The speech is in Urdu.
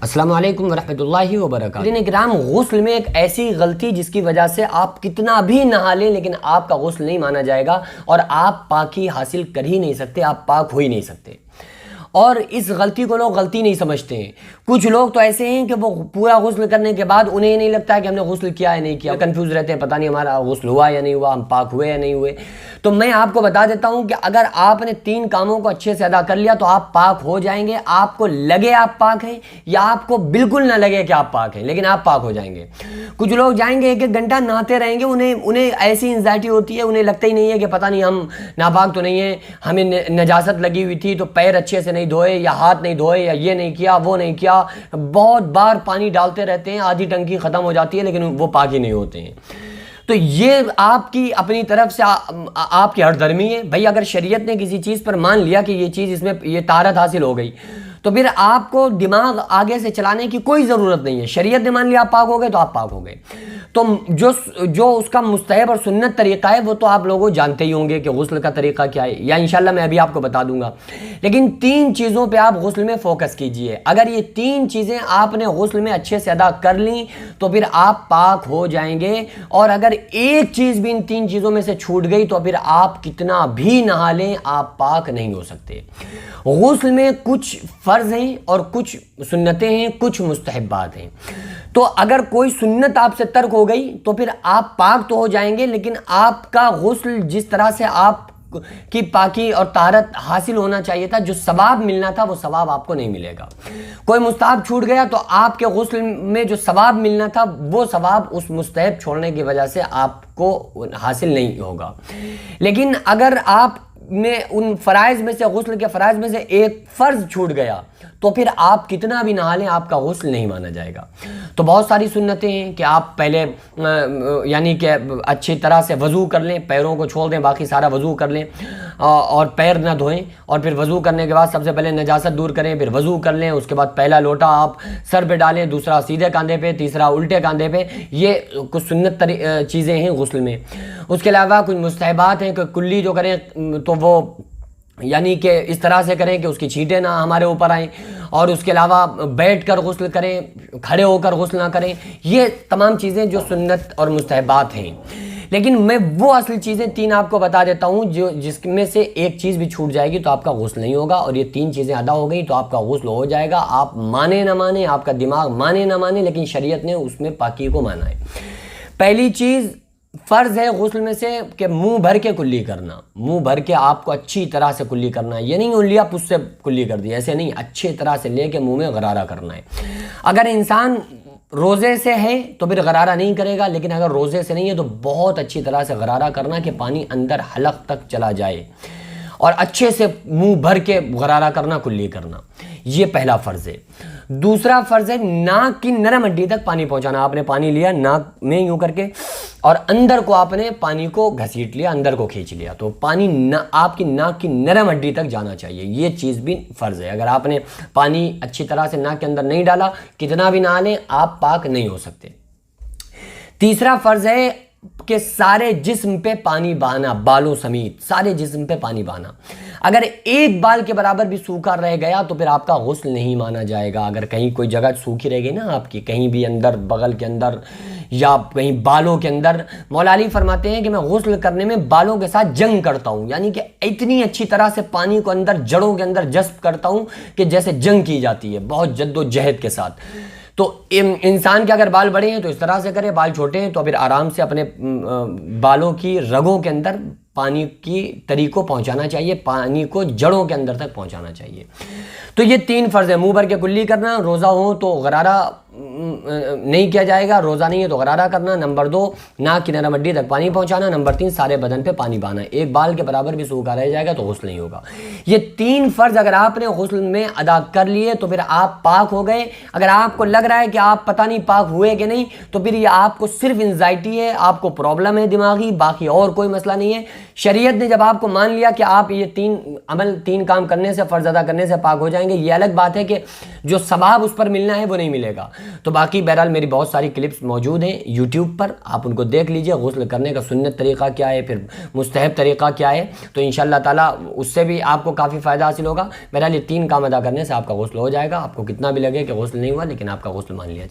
السلام علیکم ورحمۃ اللہ وبرکاتہ۔ دین کرام، غسل میں ایک ایسی غلطی جس کی وجہ سے آپ کتنا بھی نہا لیں لیکن آپ کا غسل نہیں مانا جائے گا اور آپ پاکی حاصل کر ہی نہیں سکتے، آپ پاک ہو ہی نہیں سکتے۔ اور اس غلطی کو لوگ غلطی نہیں سمجھتے ہیں۔ کچھ لوگ تو ایسے ہیں کہ وہ پورا غسل کرنے کے بعد انہیں نہیں لگتا ہے کہ ہم نے غسل کیا ہے نہیں کیا، کنفیوز رہتے ہیں، پتہ نہیں ہمارا غسل ہوا یا نہیں ہوا، ہم پاک ہوئے یا نہیں ہوئے۔ تو میں آپ کو بتا دیتا ہوں کہ اگر آپ نے 3 کاموں کو اچھے سے ادا کر لیا تو آپ پاک ہو جائیں گے، آپ کو لگے آپ پاک ہیں یا آپ کو بالکل نہ لگے کہ آپ پاک ہیں، لیکن آپ پاک ہو جائیں گے۔ کچھ لوگ جائیں گے 1-1 گھنٹہ نہاتے رہیں گے، انہیں ایسی انزائٹی ہوتی ہے، انہیں لگتا ہی نہیں ہے کہ پتہ نہیں ہم ناپاک تو نہیں ہیں، ہمیں نجاست لگی ہوئی تھی تو پیر اچھے سے نہیں دھوئے یا ہاتھ نہیں دھوئے یا یہ نہیں کیا وہ نہیں کیا۔ بہت بار پانی ڈالتے رہتے ہیں، آدھی ٹنکی ختم ہو جاتی ہے لیکن وہ پاک ہی نہیں ہوتے ہیں۔ تو یہ آپ کی اپنی طرف سے آپ کی ہر درمی ہے۔ بھائی اگر شریعت نے کسی چیز پر مان لیا کہ یہ چیز، اس میں یہ طہارت حاصل ہو گئی، تو پھر آپ کو دماغ آگے سے چلانے کی کوئی ضرورت نہیں ہے۔ شریعت نے مان لیا آپ پاک ہو گئے تو آپ پاک ہو گئے۔ تو جو اس کا مستحب اور سنت طریقہ ہے وہ تو آپ لوگوں جانتے ہی ہوں گے کہ غسل کا طریقہ کیا ہے، یا انشاءاللہ میں ابھی آپ کو بتا دوں گا۔ لیکن 3 چیزوں پہ آپ غسل میں فوکس کیجئے۔ اگر یہ 3 چیزیں آپ نے غسل میں اچھے سے ادا کر لیں تو پھر آپ پاک ہو جائیں گے، اور اگر ایک چیز بھی ان 3 چیزوں میں سے چھوٹ گئی تو پھر آپ کتنا بھی نہا لیں آپ پاک نہیں ہو سکتے۔ غسل میں کچھ فرض ہیں اور کچھ سنتیں ہیں، کچھ مستحبات ہیں۔ تو اگر کوئی سنت آپ سے ترک ہو گئی تو پھر آپ پاک تو ہو جائیں گے، لیکن آپ کا غسل جس طرح سے آپ کی پاکی اور طہارت حاصل ہونا چاہیے تھا، جو ثواب ملنا تھا وہ ثواب آپ کو نہیں ملے گا۔ کوئی مستحب چھوٹ گیا تو آپ کے غسل میں جو ثواب ملنا تھا وہ ثواب اس مستحب چھوڑنے کی وجہ سے آپ کو حاصل نہیں ہوگا۔ لیکن اگر آپ میں ان فرائض میں سے، غسل کے فرائض میں سے ایک فرض چھوٹ گیا تو پھر آپ کتنا بھی نہا لیں آپ کا غسل نہیں مانا جائے گا۔ تو بہت ساری سنتیں ہیں کہ آپ پہلے یعنی کہ اچھی طرح سے وضو کر لیں، پیروں کو چھوڑ دیں، باقی سارا وضو کر لیں اور پیر نہ دھوئیں، اور پھر وضو کرنے کے بعد سب سے پہلے نجاست دور کریں، پھر وضو کر لیں، اس کے بعد پہلا لوٹا آپ سر پہ ڈالیں، دوسرا سیدھے کاندھے پہ، تیسرا الٹے کاندھے پہ۔ یہ کچھ سنت چیزیں ہیں غسل میں۔ اس کے علاوہ کچھ مستحبات ہیں کہ کلی جو کریں تو وہ یعنی کہ اس طرح سے کریں کہ اس کی چھینٹیں نہ ہمارے اوپر آئیں، اور اس کے علاوہ بیٹھ کر غسل کریں، کھڑے ہو کر غسل نہ کریں۔ یہ تمام چیزیں جو سنت اور مستحبات ہیں۔ لیکن میں وہ اصل چیزیں 3 آپ کو بتا دیتا ہوں جس میں سے ایک چیز بھی چھوٹ جائے گی تو آپ کا غسل نہیں ہوگا، اور یہ 3 چیزیں ادا ہو گئی تو آپ کا غسل ہو جائے گا۔ آپ مانے نہ مانے، آپ کا دماغ مانے نہ مانے، لیکن شریعت نے اس میں پاکی کو مانا ہے۔ پہلی چیز فرض ہے غسل میں سے کہ منہ بھر کے کلی کرنا۔ منہ بھر کے آپ کو اچھی طرح سے کلی کرنا ہے، یہ نہیں انگلیاں پس سے کلی کر دی، ایسے نہیں، اچھی طرح سے لے کے منہ میں غرارہ کرنا ہے۔ اگر انسان روزے سے ہے تو پھر غرارہ نہیں کرے گا، لیکن اگر روزے سے نہیں ہے تو بہت اچھی طرح سے غرارہ کرنا کہ پانی اندر حلق تک چلا جائے، اور اچھے سے منہ بھر کے غرارہ کرنا، کلی کرنا۔ یہ پہلا فرض ہے۔ دوسرا فرض ہے ناک کی نرم ہڈی تک پانی پہنچانا۔ آپ نے پانی لیا ناک میں یوں کر کے، اور اندر کو آپ نے پانی کو گھسیٹ لیا، اندر کو کھینچ لیا، تو پانی آپ کی ناک کی نرم ہڈی تک جانا چاہیے۔ یہ چیز بھی فرض ہے۔ اگر آپ نے پانی اچھی طرح سے ناک کے اندر نہیں ڈالا، کتنا بھی نہا لیں آپ پاک نہیں ہو سکتے۔ تیسرا فرض ہے کہ سارے جسم پہ پانی بہانا، بالوں سمیت سارے جسم پہ پانی بہانا۔ اگر ایک بال کے برابر بھی سوکھا رہ گیا تو پھر آپ کا غسل نہیں مانا جائے گا۔ اگر کہیں کوئی جگہ سوکھی رہ گئی نا آپ کی، کہیں بھی اندر بغل کے اندر یا کہیں بالوں کے اندر، مولا علی فرماتے ہیں کہ میں غسل کرنے میں بالوں کے ساتھ جنگ کرتا ہوں، یعنی کہ اتنی اچھی طرح سے پانی کو اندر جڑوں کے اندر جذب کرتا ہوں کہ جیسے جنگ کی جاتی ہے، بہت جد و جہد کے ساتھ۔ تو انسان کے اگر بال بڑے ہیں تو اس طرح سے کرے، بال چھوٹے ہیں تو پھر آرام سے اپنے بالوں کی رگوں کے اندر پانی کی تری کو پہنچانا چاہیے، پانی کو جڑوں کے اندر تک پہنچانا چاہیے۔ تو یہ 3 فرض ہے۔ منہ بھر کے کلی کرنا، روزہ ہو تو غرارہ نہیں کیا جائے گا، روزہ نہیں ہے تو غرارہ کرنا۔ نمبر 2 ناک کی نرم ہڈی تک پانی پہنچانا۔ نمبر 3 سارے بدن پہ پانی بہانا۔ ایک بال کے برابر بھی سوکھا رہ جائے گا تو غسل نہیں ہوگا۔ یہ 3 فرض اگر آپ نے غسل میں ادا کر لیے تو پھر آپ پاک ہو گئے۔ اگر آپ کو لگ رہا ہے کہ آپ پتہ نہیں پاک ہوئے کہ نہیں، تو پھر یہ آپ کو صرف انزائٹی ہے، آپ کو پرابلم ہے دماغی، باقی اور کوئی مسئلہ نہیں ہے۔ شریعت نے جب آپ کو مان لیا کہ آپ یہ 3 کام کرنے سے، فرض ادا کرنے سے پاک ہو جائیں گے، یہ الگ بات ہے کہ جو ثواب اس پر ملنا ہے وہ نہیں ملے گا۔ تو تو باقی بہرحال میری بہت ساری کلپس موجود ہیں یوٹیوب پر، آپ ان کو دیکھ لیجئے، غسل کرنے کا سنت طریقہ کیا ہے، پھر مستحب طریقہ کیا ہے، تو انشاءاللہ تعالیٰ اس سے بھی آپ کو کافی فائدہ حاصل ہوگا۔ بہرحال یہ 3 کام ادا کرنے سے آپ کا غسل ہو جائے گا، آپ کو کتنا بھی لگے کہ غسل نہیں ہوا لیکن آپ کا غسل مان لیا جائے۔